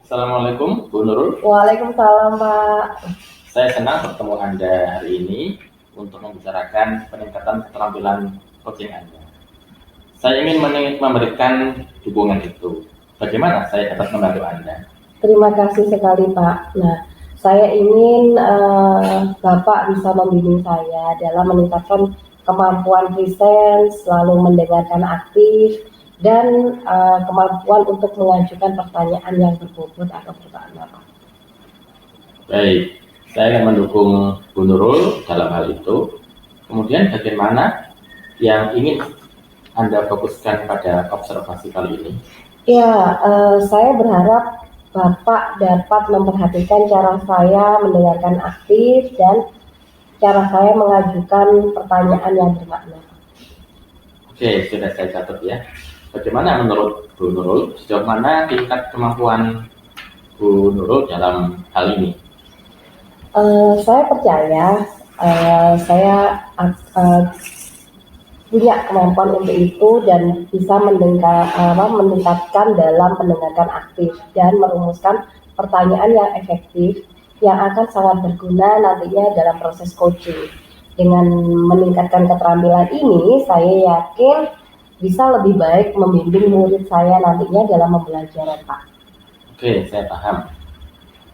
Assalamualaikum, Bu Nurul. Waalaikumsalam, Pak. Saya senang bertemu Anda hari ini untuk membicarakan peningkatan keterampilan coaching Anda. Saya ingin memberikan dukungan itu. Bagaimana saya dapat membantu Anda? Terima kasih sekali, Pak. Nah, saya ingin Bapak bisa membimbing saya dalam meningkatkan kemampuan presence, lalu mendengarkan aktif, dan kemampuan untuk mengajukan pertanyaan yang berbobot atau bermakna, Pak. Baik, saya akan mendukung Bu Nurul dalam hal itu. Kemudian bagaimana yang ingin Anda fokuskan pada observasi kali ini? Ya, saya berharap Bapak dapat memperhatikan cara saya mendengarkan aktif dan cara saya mengajukan pertanyaan yang bermakna. Oke, sudah saya catat ya. Bagaimana menurut Bu Nurul, sejauh mana tingkat kemampuan Bu Nurul dalam hal ini? Saya percaya saya punya kemampuan untuk itu dan bisa meningkatkan dalam mendengarkan aktif dan merumuskan pertanyaan yang efektif yang akan sangat berguna nantinya dalam proses coaching. Dengan meningkatkan keterampilan ini, saya yakin bisa lebih baik membimbing murid saya nantinya dalam pembelajaran, Pak. Oke, saya paham.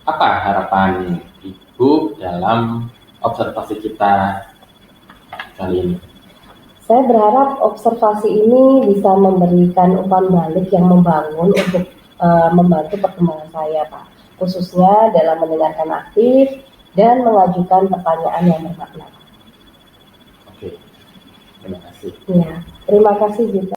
Apa harapan Ibu dalam observasi kita kali ini? Saya berharap observasi ini bisa memberikan umpan balik yang membangun untuk membantu perkembangan saya, Pak. Khususnya dalam mendengarkan aktif dan mengajukan pertanyaan yang bermakna. Oke, terima kasih. Ya, terima kasih juga.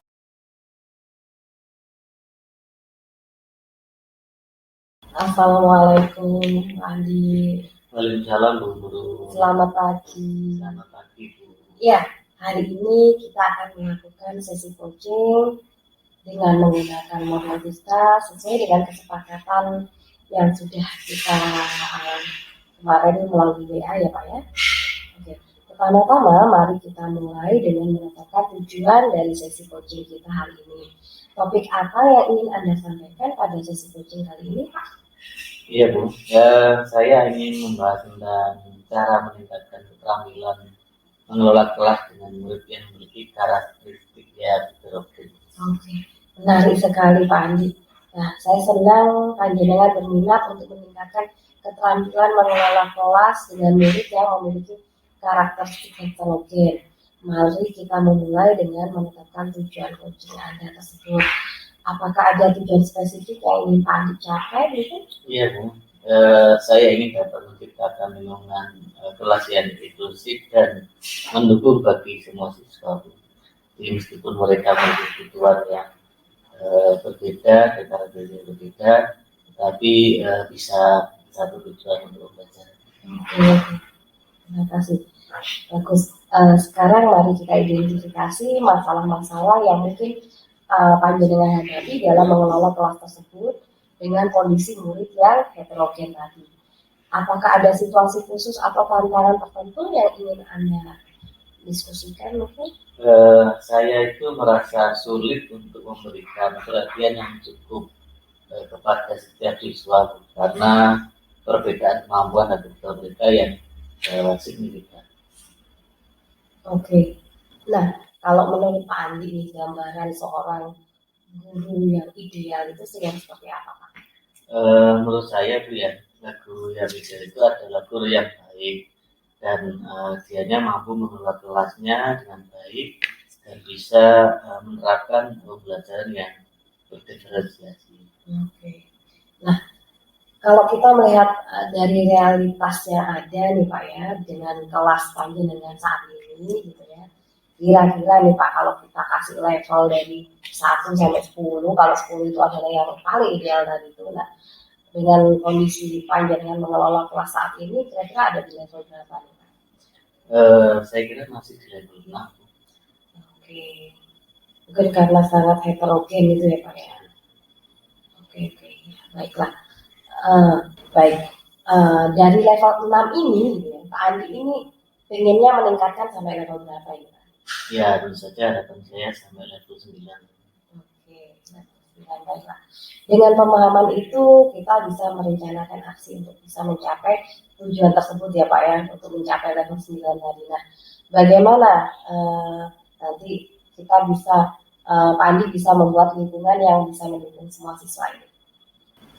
Assalamualaikum, Andi. Waalaikumsalam, Bu Guru. Selamat pagi. Selamat pagi, Bu. Ya, hari ini kita akan melakukan sesi coaching dengan menggunakan model Vista sesuai dengan kesepakatan yang sudah kita kemarin melalui WA ya Pak ya. Oke. Pertama-tama mari kita mulai dengan menetapkan tujuan dari sesi coaching kita hari ini. Topik apa yang ingin Anda sampaikan pada sesi coaching kali ini, Pak? Iya, Bu. Saya ingin membahas tentang cara meningkatkan keterampilan mengelola kelas dengan murid yang memiliki karakteristik yang heterogen. Oke, menarik sekali Pak Andi. Nah, saya senang panjenengan berminat untuk meningkatkan keterampilan mengelola kelas dengan murid yang memiliki karakteristik heterogen. Mari kita memulai dengan menetapkan tujuan coaching Anda tersebut. Apakah ada tujuan spesifik yang ingin Pak Andi capai gitu? Iya, Bu. Saya ingin dapat menciptakan lingkungan kelas yang inklusif dan mendukung bagi semua siswa, Bu. Jadi meskipun mereka memiliki kebutuhan yang berbeda, karakteristik berbeda, tetapi bisa satu tujuan untuk belajar. Oke, terima kasih. Bagus. Sekarang mari kita identifikasi masalah-masalah yang mungkin panjenengan hadapi dalam mengelola kelas tersebut dengan kondisi murid yang heterogen tadi. Apakah ada situasi khusus atau tantangan tertentu yang ingin Anda diskusikan mungkin? Saya itu merasa sulit untuk memberikan perhatian yang cukup kepada setiap siswa karena perbedaan kemampuan dan mereka yang signifikan. Oke. Nah, kalau menurut Pak Andi nih gambaran seorang guru yang ideal itu seperti apa, Pak? Menurut saya Bu ya, guru yang ideal itu adalah guru yang baik dan dianya mampu mengelola kelasnya dengan baik dan bisa menerapkan pembelajaran yang berdiferensiasi. Oke. Nah, kalau kita melihat dari realitas yang ada nih Pak ya, dengan kelas panjenengan saat ini gitu ya, kira-kira nih Pak kalau kita kasih level dari 1 sampai 10, kalau 10 itu adalah yang paling ideal dari itu, nah dengan kondisi panjenengan mengelola kelas saat ini, kira-kira ada di level berapa nih Pak? Saya kira masih di level 6. Oke, mungkin karena sangat heterogen gitu ya Pak ya. Oke, baiklah. Baik, dari level 6 ini gitu ya, Pak Andi ini pengennya meningkatkan sampai level berapa ya Pak? Ya, tentu saja harapan saya sampai level 9. Oke, level dengan baik. Dengan pemahaman itu kita bisa merencanakan aksi untuk bisa mencapai tujuan tersebut ya Pak ya, untuk mencapai level 9 tadi. Nah, bagaimana nanti kita bisa Pak Andi bisa membuat lingkungan yang bisa mendukung semua siswa ini?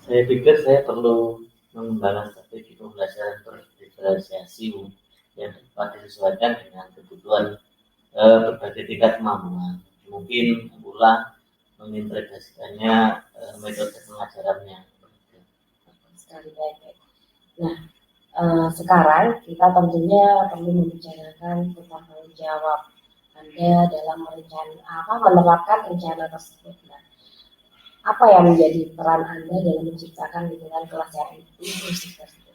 Saya pikir saya perlu mengembangkan strategi pembelajaran berdiferensiasi yang dapat disesuaikan dengan kebutuhan berbagai tingkat kemampuan. Mungkin pula mengintegrasikannya metode pengajarannya. Sekali baik. Nah, sekarang kita tentunya perlu membicarakan tentang tanggung jawab Anda dalam menerapkan rencana tersebut. Nah, apa yang menjadi peran Anda dalam menciptakan lingkungan kelas yang inklusif tersebut?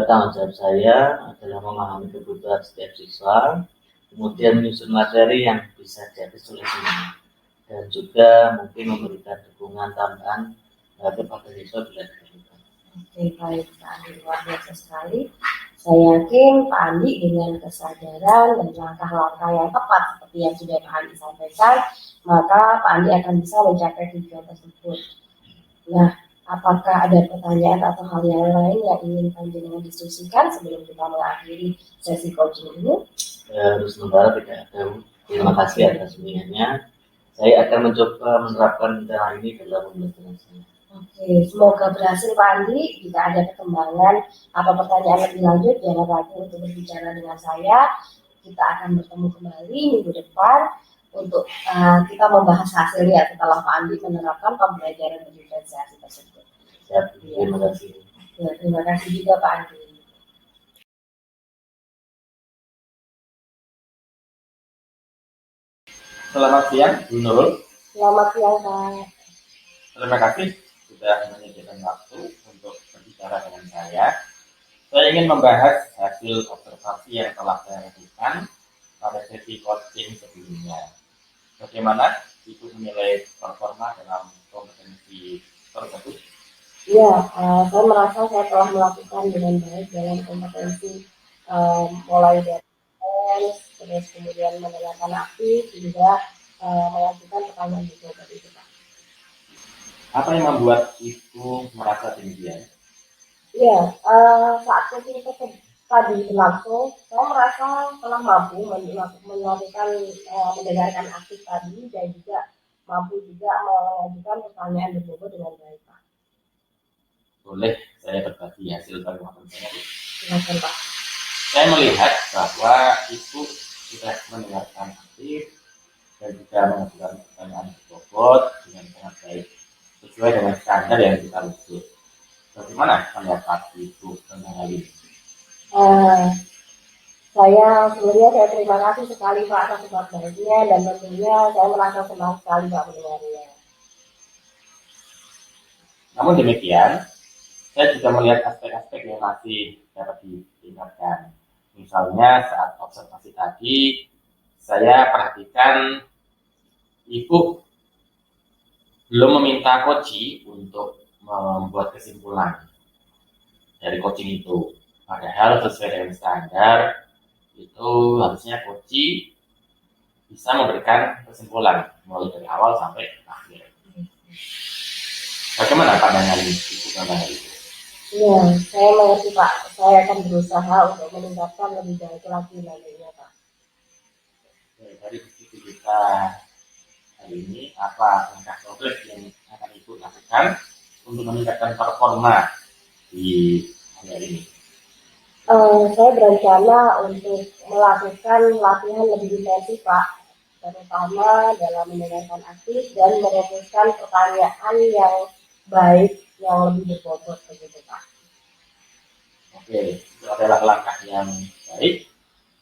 Tanggung jawab saya adalah memahami kebutuhan setiap siswa, kemudian menyusun materi yang bisa diakses oleh semua, dan juga mungkin memberikan dukungan tambahan kepada siswa bila diperlukan. Oke, baik Pak Andi, luar biasa sekali. Saya yakin Pak Andi dengan kesadaran dan langkah-langkah yang tepat seperti yang sudah Pak Andi sampaikan, maka Pak Andi akan bisa mencapai tujuan tersebut. Nah, apakah ada pertanyaan atau hal yang lain yang ingin panjenengan diskusikan sebelum kita mengakhiri sesi coaching ini? Sementara tidak ada. Terima kasih atas bimbingannya. Saya akan mencoba menerapkan rencana ini dalam pembelajaran saya. Oke, semoga berhasil Pak Andi. Jika ada perkembangan atau pertanyaan lebih lanjut, jangan ragu untuk berbicara dengan saya. Kita akan bertemu kembali minggu depan untuk kita membahas hasilnya setelah Pak Andi menerapkan pembelajaran berdiferensiasi tersebut. Terima kasih. Ya, terima kasih juga Pak Andi. Selamat siang, Bu Nurul. Selamat siang Pak. Terima kasih sudah menyediakan waktu untuk berbicara dengan saya. Saya ingin membahas hasil observasi yang telah saya lakukan pada sesi coaching sebelumnya. Bagaimana Ibu menilai performa dalam kompetensi tersebut? Ya, saya merasa saya telah melakukan dengan baik dalam kompetensi mulai dari terus kemudian mendengarkan aktif hingga melakukan pertanyaan tadi itu Pak. Apa yang membuat Ibu merasa demikian? Ya, saat coaching tadi berlangsung, saya merasa telah mampu melakukan mendengarkan aktif tadi dan juga mampu juga mengajukan pertanyaan berbobot dengan baik Pak. Boleh saya berbagi hasil pengamatan saya? Silakan Pak. Saya melihat bahwa Ibu sudah mendengarkan aktif dan juga mengajukan pertanyaan berbobot dengan sangat baik sesuai dengan standar yang kita ukur. Bagaimana pendapat Ibu tentang hal ini? Saya terima kasih sekali Pak atas support baiknya dan tentunya saya merasa senang sekali Pak mendengarnya. Namun demikian, saya juga melihat aspek-aspek yang masih dapat ditingkatkan. Misalnya saat observasi tadi, saya perhatikan Ibu belum meminta coach untuk membuat kesimpulan dari coaching itu. Padahal sesuai dengan standar, itu harusnya coach bisa memberikan kesimpulan mulai dari awal sampai akhir. Bagaimana pandangan Ibu tentang hal itu? Iya, saya mengerti Pak. Saya akan berusaha untuk meningkatkan lebih baik lagi nantinya Pak. Dari diskusi kita hari ini, apa langkah konkret yang akan Ibu lakukan untuk meningkatkan performa di hari ini? Saya berencana untuk melakukan latihan lebih intensif Pak, terutama dalam mendengarkan aktif dan merumuskan pertanyaan yang baik yang lebih berbobot begitu Pak. Oke, itu adalah langkah yang baik.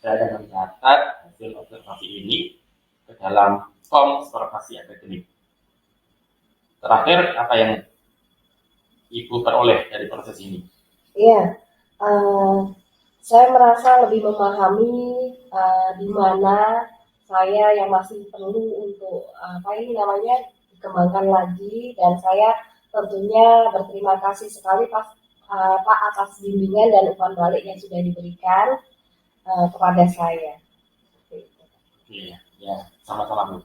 Saya akan mencatat hasil observasi ini ke dalam form observasi akademik. Terakhir, apa yang Ibu peroleh dari proses ini? Iya, saya merasa lebih memahami di mana saya yang masih perlu untuk dikembangkan lagi, dan saya tentunya berterima kasih sekali Pak atas bimbingan dan umpan balik yang sudah diberikan kepada saya. Oke, ya, sama-sama Bu.